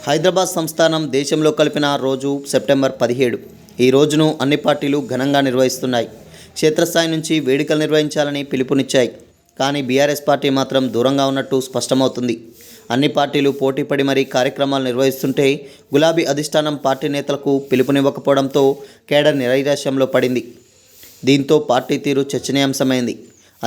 హైదరాబాద్ సంస్థానం దేశంలో కలిపిన రోజు సెప్టెంబర్ 17. ఈ రోజును అన్ని పార్టీలు ఘనంగా నిర్వహిస్తున్నాయి. క్షేత్రస్థాయి నుంచి వేడుకలు నిర్వహించాలని పిలుపునిచ్చాయి. కానీ బీఆర్ఎస్ పార్టీ మాత్రం దూరంగా ఉన్నట్టు స్పష్టమవుతుంది. అన్ని పార్టీలు పోటీపడి మరీ కార్యక్రమాలు నిర్వహిస్తుంటే గులాబీ అధిష్టానం పార్టీ నేతలకు పిలుపునివ్వకపోవడంతో కేడర్ నైరాశ్యంలో పడింది. దీంతో పార్టీ తీరు చర్చనీయాంశమైంది.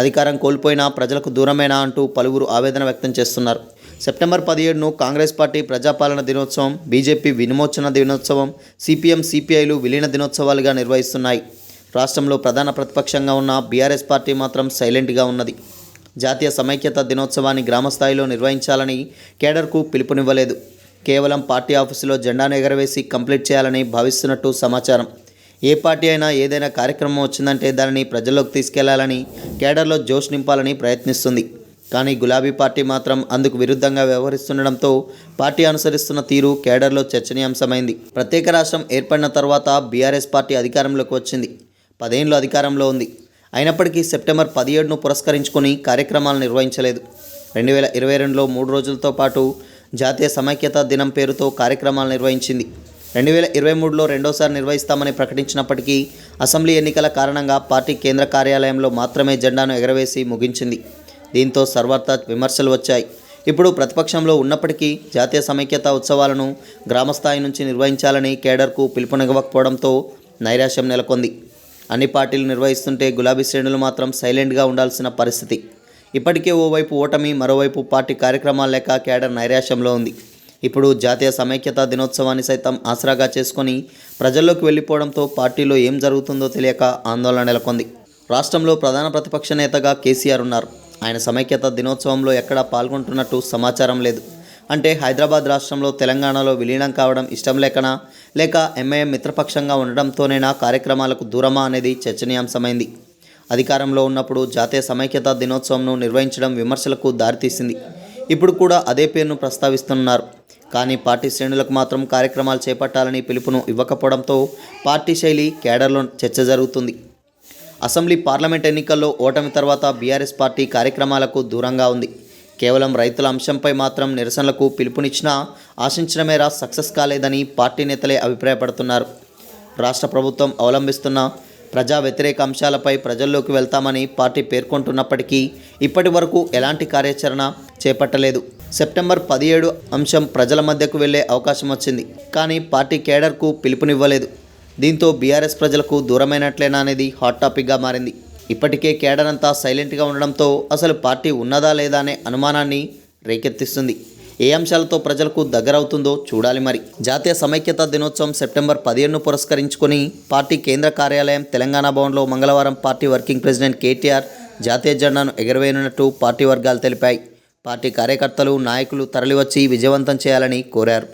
అధికారం కోల్పోయినా ప్రజలకు దూరమేనా అంటూ పలువురు ఆవేదన వ్యక్తం చేస్తున్నారు. సెప్టెంబర్ 17ను కాంగ్రెస్ పార్టీ ప్రజాపాలన దినోత్సవం, బీజేపీ విమోచన దినోత్సవం, సిపిఎం, సిపిఐలు విలీన దినోత్సవాలుగా నిర్వహిస్తున్నాయి. రాష్ట్రంలో ప్రధాన ప్రతిపక్షంగా ఉన్న బీఆర్ఎస్ పార్టీ మాత్రం సైలెంట్గా ఉన్నది. జాతీయ సమైక్యత దినోత్సవాన్ని గ్రామస్థాయిలో నిర్వహించాలని కేడర్కు పిలుపునివ్వలేదు. కేవలం పార్టీ ఆఫీసులో జెండాను ఎగరవేసి కంప్లీట్ చేయాలని భావిస్తున్నట్టు సమాచారం. ఏ పార్టీ అయినా ఏదైనా కార్యక్రమం వచ్చిందంటే దానిని ప్రజల్లోకి తీసుకెళ్లాలని, కేడర్లో జోష్ నింపాలని ప్రయత్నిస్తుంది. కానీ గులాబీ పార్టీ మాత్రం అందుకు విరుద్ధంగా వ్యవహరిస్తుండడంతో పార్టీ అనుసరిస్తున్న తీరు కేడర్లో చర్చనీయాంశమైంది. ప్రత్యేక రాష్ట్రం ఏర్పడిన తర్వాత బీఆర్ఎస్ పార్టీ అధికారంలోకి వచ్చింది. 10 ఏళ్లు అధికారంలో ఉంది. అయినప్పటికీ సెప్టెంబర్ 17ను పురస్కరించుకొని కార్యక్రమాలు నిర్వహించలేదు. 2022లో 3 రోజులతో పాటు జాతీయ సమైక్యత దినం పేరుతో కార్యక్రమాలు నిర్వహించింది. 2023లో రెండోసారి నిర్వహిస్తామని ప్రకటించినప్పటికీ అసెంబ్లీ ఎన్నికల కారణంగా పార్టీ కేంద్ర కార్యాలయంలో మాత్రమే జెండాను ఎగరవేసి ముగించింది. దీంతో సర్వత్రా విమర్శలు వచ్చాయి. ఇప్పుడు ప్రతిపక్షంలో ఉన్నప్పటికీ జాతీయ సమైక్యత ఉత్సవాలను గ్రామస్థాయి నుంచి నిర్వహించాలని కేడర్కు పిలుపునివ్వకపోవడంతో నైరాశ్యం నెలకొంది. అన్ని పార్టీలు నిర్వహిస్తుంటే గులాబీ శ్రేణులు మాత్రం సైలెంట్గా ఉండాల్సిన పరిస్థితి. ఇప్పటికే ఓవైపు ఓటమి, మరోవైపు పార్టీ కార్యక్రమాలు లేక కేడర్ నైరాశ్యంలో ఉంది. ఇప్పుడు జాతీయ సమైక్యత దినోత్సవాన్ని సైతం ఆసరాగా చేసుకొని ప్రజల్లోకి వెళ్ళిపోవడంతో పార్టీలో ఏం జరుగుతుందో తెలియక ఆందోళన నెలకొంది. రాష్ట్రంలో ప్రధాన ప్రతిపక్ష నేతగా కేసీఆర్ ఉన్నారు. ఆయన సమైక్యత దినోత్సవంలో ఎక్కడా పాల్గొంటున్నట్టు సమాచారం లేదు. అంటే హైదరాబాద్ రాష్ట్రంలో తెలంగాణలో విలీనం కావడం ఇష్టం లేకనా, లేక ఎంఐఎం మిత్రపక్షంగా ఉండడంతోనేనా కార్యక్రమాలకు దూరమా అనేది చర్చనీయాంశమైంది. అధికారంలో ఉన్నప్పుడు జాతీయ సమైక్యత దినోత్సవంను నిర్వహించడం విమర్శలకు దారితీసింది. ఇప్పుడు కూడా అదే పేరును ప్రస్తావిస్తున్నారు. కానీ పార్టీ శ్రేణులకు మాత్రం కార్యక్రమాలు చేపట్టాలని పిలుపును ఇవ్వకపోవడంతో పార్టీ శైలి కేడర్లో చర్చ జరుగుతుంది. అసెంబ్లీ, పార్లమెంట్ ఎన్నికల్లో ఓటమి తర్వాత బీఆర్ఎస్ పార్టీ కార్యక్రమాలకు దూరంగా ఉంది. కేవలం రైతుల అంశంపై మాత్రం నిరసనలకు పిలుపునిచ్చినా ఆశించిన మేర సక్సెస్ కాలేదని పార్టీ నేతలే అభిప్రాయపడుతున్నారు. రాష్ట్ర ప్రభుత్వం అవలంబిస్తున్న ప్రజా వ్యతిరేక అంశాలపై ప్రజల్లోకి వెళ్తామని పార్టీ పేర్కొంటున్నప్పటికీ ఇప్పటి వరకు ఎలాంటి కార్యాచరణ చేపట్టలేదు. సెప్టెంబర్ 17 అంశం ప్రజల మధ్యకు వెళ్లే అవకాశం వచ్చింది. కానీ పార్టీ కేడర్కు పిలుపునివ్వలేదు. దీంతో బీఆర్ఎస్ ప్రజలకు దూరమైనట్లేనా అనేది హాట్ టాపిక్గా మారింది. ఇప్పటికే కేడర్ అంతా సైలెంట్గా ఉండడంతో అసలు పార్టీ ఉన్నదా లేదా అనే అనుమానాన్ని రేకెత్తిస్తుంది. ఏ అంశాలతో ప్రజలకు దగ్గరవుతుందో చూడాలి. మరి జాతీయ సమైక్యత దినోత్సవం సెప్టెంబర్ 15ను పురస్కరించుకొని పార్టీ కేంద్ర కార్యాలయం తెలంగాణ భవన్లో మంగళవారం పార్టీ వర్కింగ్ ప్రెసిడెంట్ కేటీఆర్ జాతీయ జెండాను ఎగరవేయనున్నట్టు పార్టీ వర్గాలు తెలిపాయి. పార్టీ కార్యకర్తలు, నాయకులు తరలివచ్చి విజయవంతం చేయాలని కోరారు.